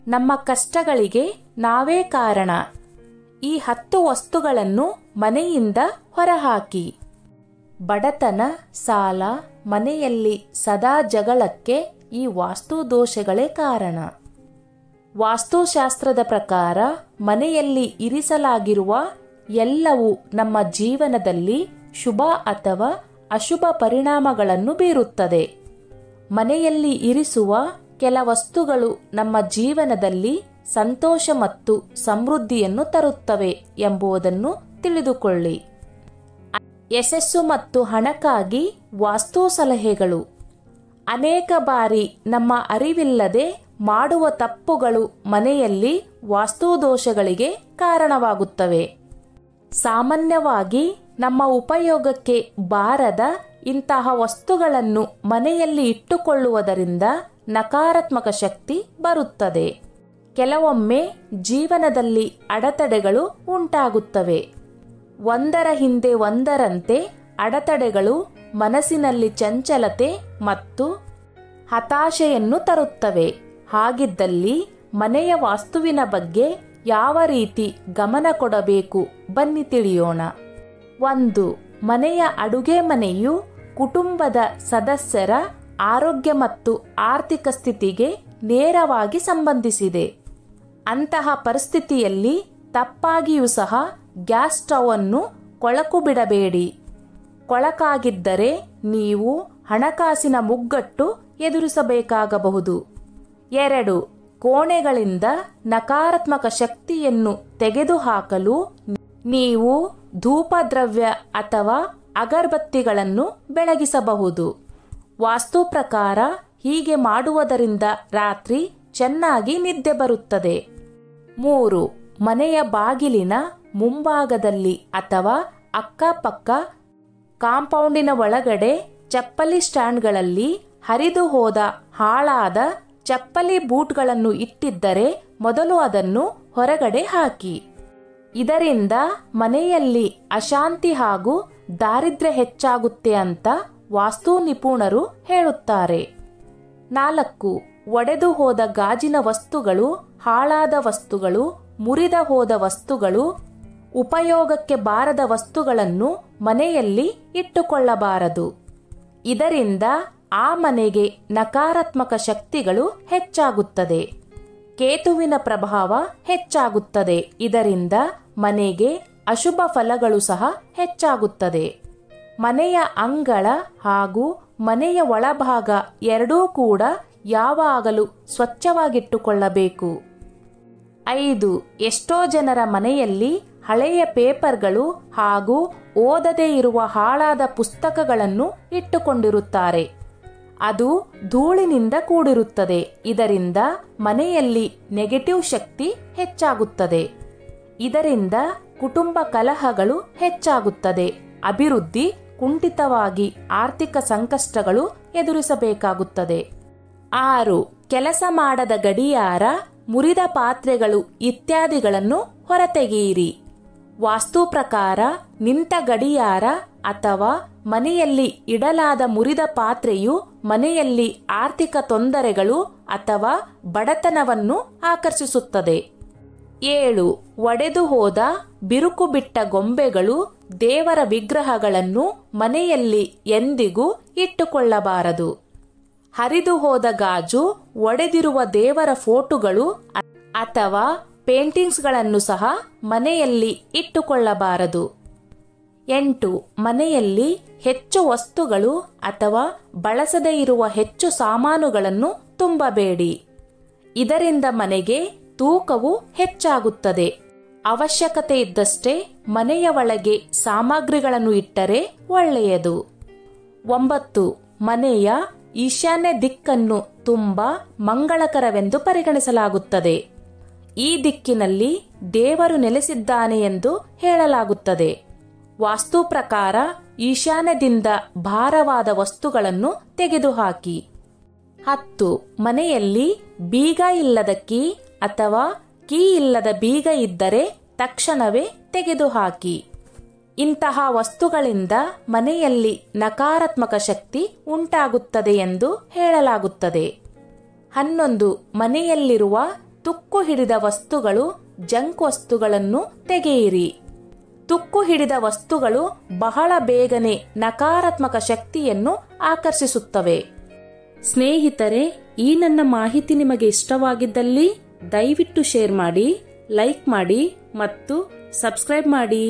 ನಮ್ಮ ಕಷ್ಟಗಳಿಗೆ ನಾವೇ ಕಾರಣ. ಈ 10 ವಸ್ತುಗಳನ್ನು ಮನೆಯಿಂದ ಹೊರಹಾಕಿ. ಬಡತನ, ಸಾಲ, ಮನೆಯಲ್ಲಿ ಸದಾ ಜಗಳಕ್ಕೆ ಈ ವಾಸ್ತು ದೋಷಗಳೇ ಕಾರಣ. ವಾಸ್ತುಶಾಸ್ತ್ರದ ಪ್ರಕಾರ ಮನೆಯಲ್ಲಿ ಇರಿಸಲಾಗಿರುವ ಎಲ್ಲವೂ ನಮ್ಮ ಜೀವನದಲ್ಲಿ ಶುಭ ಅಥವಾ ಅಶುಭ ಪರಿಣಾಮಗಳನ್ನು ಬೀರುತ್ತದೆ. ಮನೆಯಲ್ಲಿ ಇರಿಸುವ ಕೆಲ ವಸ್ತುಗಳು ನಮ್ಮ ಜೀವನದಲ್ಲಿ ಸಂತೋಷ ಮತ್ತು ಸಮೃದ್ಧಿಯನ್ನು ತರುತ್ತವೆ ಎಂಬುದನ್ನು ತಿಳಿದುಕೊಳ್ಳಿ. ಯಶಸ್ಸು ಮತ್ತು ಹಣಕ್ಕಾಗಿ ವಾಸ್ತು ಸಲಹೆಗಳು. ಅನೇಕ ಬಾರಿ ನಮ್ಮ ಅರಿವಿಲ್ಲದೆ ಮಾಡುವ ತಪ್ಪುಗಳು ಮನೆಯಲ್ಲಿ ವಾಸ್ತು ದೋಷಗಳಿಗೆ ಕಾರಣವಾಗುತ್ತವೆ. ಸಾಮಾನ್ಯವಾಗಿ ನಮ್ಮ ಉಪಯೋಗಕ್ಕೆ ಬಾರದ ಇಂತಹ ವಸ್ತುಗಳನ್ನು ಮನೆಯಲ್ಲಿ ಇಟ್ಟುಕೊಳ್ಳುವುದರಿಂದ ನಕಾರಾತ್ಮಕ ಶಕ್ತಿ ಬರುತ್ತದೆ. ಕೆಲವೊಮ್ಮೆ ಜೀವನದಲ್ಲಿ ಅಡೆತಡೆಗಳು ಉಂಟಾಗುತ್ತವೆ. ಒಂದರ ಹಿಂದೆ ಒಂದರಂತೆ ಅಡೆತಡೆಗಳು ಮನಸ್ಸಿನಲ್ಲಿ ಚಂಚಲತೆ ಮತ್ತು ಹತಾಶೆಯನ್ನು ತರುತ್ತವೆ. ಹಾಗಿದ್ದಲ್ಲಿ ಮನೆಯ ವಾಸ್ತುವಿನ ಬಗ್ಗೆ ಯಾವ ರೀತಿ ಗಮನ ಕೊಡಬೇಕು ಬನ್ನಿ ತಿಳಿಯೋಣ. 1. ಮನೆಯ ಅಡುಗೆ ಮನೆಯು ಕುಟುಂಬದ ಸದಸ್ಯರ ಆರೋಗ್ಯ ಮತ್ತು ಆರ್ಥಿಕ ಸ್ಥಿತಿಗೆ ನೇರವಾಗಿ ಸಂಬಂಧಿಸಿದೆ. ಅಂತಹ ಪರಿಸ್ಥಿತಿಯಲ್ಲಿ ತಪ್ಪಾಗಿಯೂ ಸಹ ಗ್ಯಾಸ್ ಸ್ಟವ್ ಅನ್ನು ಕೊಳಕು ಬಿಡಬೇಡಿ. ಕೊಳಕಾಗಿದ್ದರೆ ನೀವು ಹಣಕಾಸಿನ ಮುಗ್ಗಟ್ಟು ಎದುರಿಸಬೇಕಾಗಬಹುದು. 2. ಕೋಣೆಗಳಿಂದ ನಕಾರಾತ್ಮಕ ಶಕ್ತಿಯನ್ನು ತೆಗೆದುಹಾಕಲು ನೀವು ಧೂಪದ್ರವ್ಯ ಅಥವಾ ಅಗರಬತ್ತಿಗಳನ್ನು ಬೆಳಗಿಸಬಹುದು. ವಾಸ್ತು ಪ್ರಕಾರ ಹೀಗೆ ಮಾಡುವುದರಿಂದ ರಾತ್ರಿ ಚೆನ್ನಾಗಿ ನಿದ್ದೆ ಬರುತ್ತದೆ. 3. ಮನೆಯ ಬಾಗಿಲಿನ ಮುಂಭಾಗದಲ್ಲಿ ಅಥವಾ ಅಕ್ಕಪಕ್ಕ ಕಾಂಪೌಂಡಿನ ಒಳಗಡೆ ಚಪ್ಪಲಿ ಸ್ಟ್ಯಾಂಡ್ಗಳಲ್ಲಿ ಹರಿದು ಹೋದ ಹಾಳಾದ ಚಪ್ಪಲಿ ಬೂಟ್ಗಳನ್ನು ಇಟ್ಟಿದ್ದರೆ ಮೊದಲು ಅದನ್ನು ಹೊರಗಡೆ ಹಾಕಿ. ಇದರಿಂದ ಮನೆಯಲ್ಲಿ ಅಶಾಂತಿ ಹಾಗೂ ದಾರಿದ್ರ್ಯ ಹೆಚ್ಚಾಗುತ್ತೆ ಅಂತ ವಾಸ್ತು ನಿಪುಣರು ಹೇಳುತ್ತಾರೆ. 4. ಒಡೆದು ಹೋದ ಗಾಜಿನ ವಸ್ತುಗಳು, ಹಾಳಾದ ವಸ್ತುಗಳು, ಮುರಿದ ಹೋದ ವಸ್ತುಗಳು, ಉಪಯೋಗಕ್ಕೆ ಬಾರದ ವಸ್ತುಗಳನ್ನು ಮನೆಯಲ್ಲಿ ಇಟ್ಟುಕೊಳ್ಳಬಾರದು. ಇದರಿಂದ ಆ ಮನೆಗೆ ನಕಾರಾತ್ಮಕ ಶಕ್ತಿಗಳು ಹೆಚ್ಚಾಗುತ್ತದೆ. ಕೇತುವಿನ ಪ್ರಭಾವ ಹೆಚ್ಚಾಗುತ್ತದೆ. ಇದರಿಂದ ಮನೆಗೆ ಅಶುಭ ಫಲಗಳು ಸಹ ಹೆಚ್ಚಾಗುತ್ತದೆ. ಮನೆಯ ಅಂಗಳ ಹಾಗೂ ಮನೆಯ ಒಳಭಾಗ ಎರಡೂ ಕೂಡ ಯಾವಾಗಲೂ ಸ್ವಚ್ಛವಾಗಿಟ್ಟುಕೊಳ್ಳಬೇಕು. 5. ಎಷ್ಟೋ ಜನರ ಮನೆಯಲ್ಲಿ ಹಳೆಯ ಪೇಪರ್ಗಳು ಹಾಗೂ ಓದದೇ ಇರುವ ಹಾಳಾದ ಪುಸ್ತಕಗಳನ್ನು ಇಟ್ಟುಕೊಂಡಿರುತ್ತಾರೆ. ಅದು ಧೂಳಿನಿಂದ ಕೂಡಿರುತ್ತದೆ. ಇದರಿಂದ ಮನೆಯಲ್ಲಿ ನೆಗೆಟಿವ್ ಶಕ್ತಿ ಹೆಚ್ಚಾಗುತ್ತದೆ. ಇದರಿಂದ ಕುಟುಂಬ ಕಲಹಗಳು ಹೆಚ್ಚಾಗುತ್ತದೆ. ಅಭಿವೃದ್ಧಿ ಕುಂಠಿತವಾಗಿ ಆರ್ಥಿಕ ಸಂಕಷ್ಟಗಳು ಎದುರಿಸಬೇಕಾಗುತ್ತದೆ. 6. ಕೆಲಸ ಮಾಡದ ಗಡಿಯಾರ, ಮುರಿದ ಪಾತ್ರೆಗಳು ಇತ್ಯಾದಿಗಳನ್ನು ಹೊರತೆಗೆಯಿರಿ. ವಾಸ್ತು ಪ್ರಕಾರ ನಿಂತ ಗಡಿಯಾರ ಅಥವಾ ಮನೆಯಲ್ಲಿ ಇಡಲಾದ ಮುರಿದ ಪಾತ್ರೆಯು ಮನೆಯಲ್ಲಿ ಆರ್ಥಿಕ ತೊಂದರೆಗಳು ಅಥವಾ ಬಡತನವನ್ನು ಆಕರ್ಷಿಸುತ್ತದೆ. 7. ಒಡೆದು ಹೋದ ಬಿರುಕು ಬಿಟ್ಟ ಗೊಂಬೆಗಳು, ದೇವರ ವಿಗ್ರಹಗಳನ್ನು ಮನೆಯಲ್ಲಿ ಎಂದಿಗೂ ಇಟ್ಟುಕೊಳ್ಳಬಾರದು. ಹರಿದು ಹೋದ ಗಾಜು, ಒಡೆದಿರುವ ದೇವರ ಫೋಟೋಗಳು ಅಥವಾ ಪೇಂಟಿಂಗ್ಸ್ಗಳನ್ನು ಸಹ ಮನೆಯಲ್ಲಿ ಇಟ್ಟುಕೊಳ್ಳಬಾರದು. 8. ಮನೆಯಲ್ಲಿ ಹೆಚ್ಚು ವಸ್ತುಗಳು ಅಥವಾ ಬಳಸದೇ ಇರುವ ಹೆಚ್ಚು ಸಾಮಾನುಗಳನ್ನು ತುಂಬಬೇಡಿ. ಇದರಿಂದ ಮನೆಗೆ ತೂಕವು ಹೆಚ್ಚಾಗುತ್ತದೆ. ಅವಶ್ಯಕತೆ ಇದ್ದಷ್ಟೇ ಮನೆಯ ಒಳಗೆ ಸಾಮಗ್ರಿಗಳನ್ನು ಇಟ್ಟರೆ ಒಳ್ಳೆಯದು. 9. ಮನೆಯ ಈಶಾನ್ಯ ದಿಕ್ಕನ್ನು ತುಂಬಾ ಮಂಗಳಕರವೆಂದು ಪರಿಗಣಿಸಲಾಗುತ್ತದೆ. ಈ ದಿಕ್ಕಿನಲ್ಲಿ ದೇವರು ನೆಲೆಸಿದ್ದಾನೆ ಎಂದು ಹೇಳಲಾಗುತ್ತದೆ. ವಾಸ್ತು ಪ್ರಕಾರ ಈಶಾನ್ಯದಿಂದ ಭಾರವಾದ ವಸ್ತುಗಳನ್ನು ತೆಗೆದುಹಾಕಿ. 10. ಮನೆಯಲ್ಲಿ ಬೀಗ ಇಲ್ಲದ ಕೀ ಅಥವಾ ಕೀ ಇಲ್ಲದ ಬೀಗ ಇದ್ದರೆ ತಕ್ಷಣವೇ ತೆಗೆದುಹಾಕಿ. ಇಂತಹ ವಸ್ತುಗಳಿಂದ ಮನೆಯಲ್ಲಿ ನಕಾರಾತ್ಮಕ ಶಕ್ತಿ ಉಂಟಾಗುತ್ತದೆ ಎಂದು ಹೇಳಲಾಗುತ್ತದೆ. 11. ಮನೆಯಲ್ಲಿರುವ ತುಕ್ಕು ಹಿಡಿದ ವಸ್ತುಗಳು ಜಂಕ್ ವಸ್ತುಗಳನ್ನು ತೆಗೆಯಿರಿ. ತುಕ್ಕು ಹಿಡಿದ ವಸ್ತುಗಳು ಬಹಳ ಬೇಗನೆ ನಕಾರಾತ್ಮಕ ಶಕ್ತಿಯನ್ನು ಆಕರ್ಷಿಸುತ್ತವೆ. ಸ್ನೇಹಿತರೆ, ಈ ನನ್ನ ಮಾಹಿತಿ ನಿಮಗೆ ಇಷ್ಟವಾಗಿದ್ದಲ್ಲಿ ದಯವಿಟ್ಟು ಶೇರ್ ಮಾಡಿ, ಲೈಕ್ ಮಾಡಿ ಮತ್ತು ಸಬ್ಸ್ಕ್ರೈಬ್ ಮಾಡಿ.